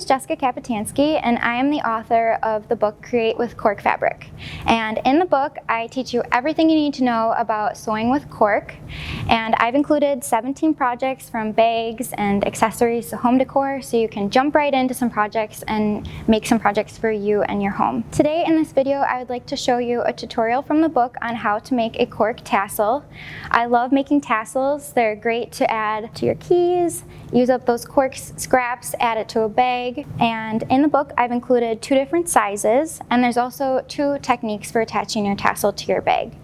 Jessica Kapitanski, and I am the author of the book Create with Cork Fabric. And in the book, I teach you everything you need to know about sewing with cork. And I've included 17 projects from bags and accessories to home decor, so you can jump right into some projects and make some projects for you and your home. Today in this video, I would like to show you a tutorial from the book on how to make a cork tassel. I love making tassels. They're great to add to your keys, use up those cork scraps, add it to a bag. And in the book, I've included 2 different sizes, and there's also 2 techniques for attaching your tassel to your bag.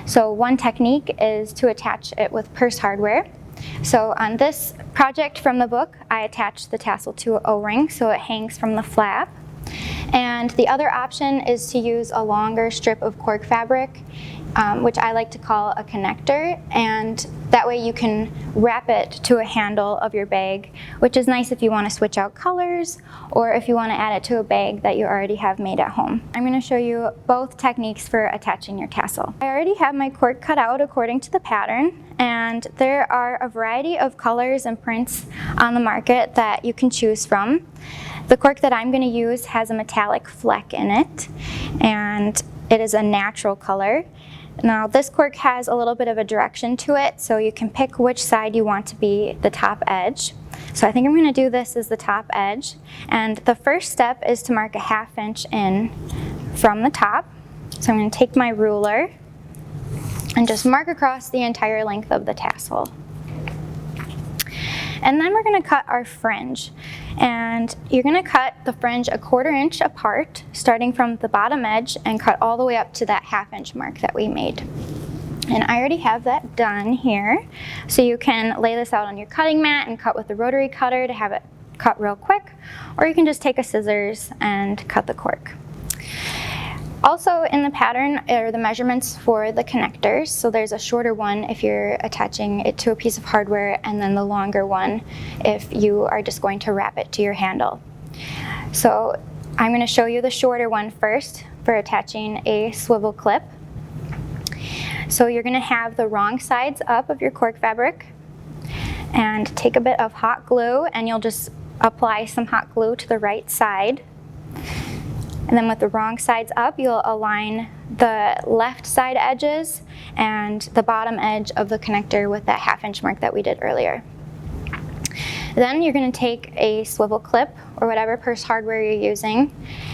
So one technique is to attach it with purse hardware. So on this project from the book, I attached the tassel to an O-ring so it hangs from the flap. And the other option is to use a longer strip of cork fabric, which I like to call a connector, and that way you can wrap it to a handle of your bag, which is nice if you want to switch out colors or if you want to add it to a bag that you already have made at home. I'm going to show you both techniques for attaching your tassel. I already have my cork cut out according to the pattern, and there are a variety of colors and prints on the market that you can choose from. The cork that I'm going to use has a metallic fleck in it, and it is a natural color. Now this cork has a little bit of a direction to it, so you can pick which side you want to be the top edge. So I think I'm going to do this as the top edge, and the first step is to mark a 1/2 inch in from the top. So I'm going to take my ruler and just mark across the entire length of the tassel. And then we're going to cut our fringe. And you're going to cut the fringe a 1/4 inch apart, starting from the bottom edge, and cut all the way up to that 1/2 inch mark that we made. And I already have that done here. So you can lay this out on your cutting mat and cut with the rotary cutter to have it cut real quick, or you can just take a scissors and cut the cork. Also in the pattern are the measurements for the connectors. So there's a shorter one if you're attaching it to a piece of hardware, and then the longer one if you are just going to wrap it to your handle. So I'm going to show you the shorter one first for attaching a swivel clip. So you're going to have the wrong sides up of your cork fabric, and take a bit of hot glue, and you'll just apply some hot glue to the right side. And then with the wrong sides up, you'll align the left side edges and the bottom edge of the connector with that 1/2 inch mark that we did earlier. Then you're going to take a swivel clip or whatever purse hardware you're using,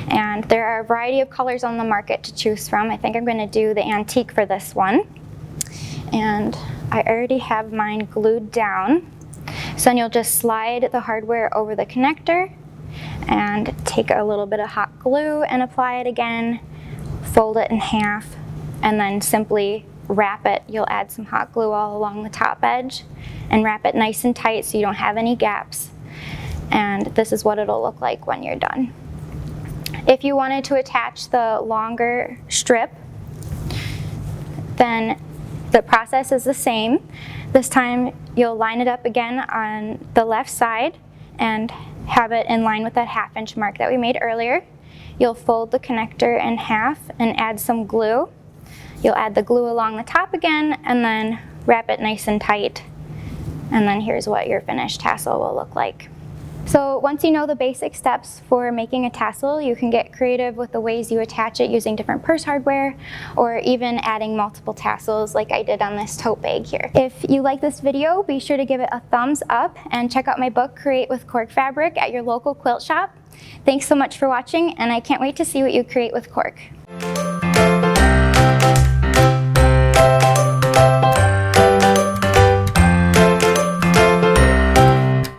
and there are a variety of colors on the market to choose from. I think I'm going to do the antique for this one. And I already have mine glued down. So then you'll just slide the hardware over the connector and take a little bit of hot glue and apply it again, fold it in half, and then simply wrap it. You'll add some hot glue all along the top edge and wrap it nice and tight so you don't have any gaps. And this is what it'll look like when you're done. If you wanted to attach the longer strip, then the process is the same. This time you'll line it up again on the left side and have it in line with that 1/2 inch mark that we made earlier. You'll fold the connector in half and add some glue. You'll add the glue along the top again and then wrap it nice and tight. And then here's what your finished tassel will look like. So once you know the basic steps for making a tassel, you can get creative with the ways you attach it using different purse hardware, or even adding multiple tassels like I did on this tote bag here. If you like this video, be sure to give it a thumbs up and check out my book Create with Cork Fabric at your local quilt shop. Thanks so much for watching, and I can't wait to see what you create with cork.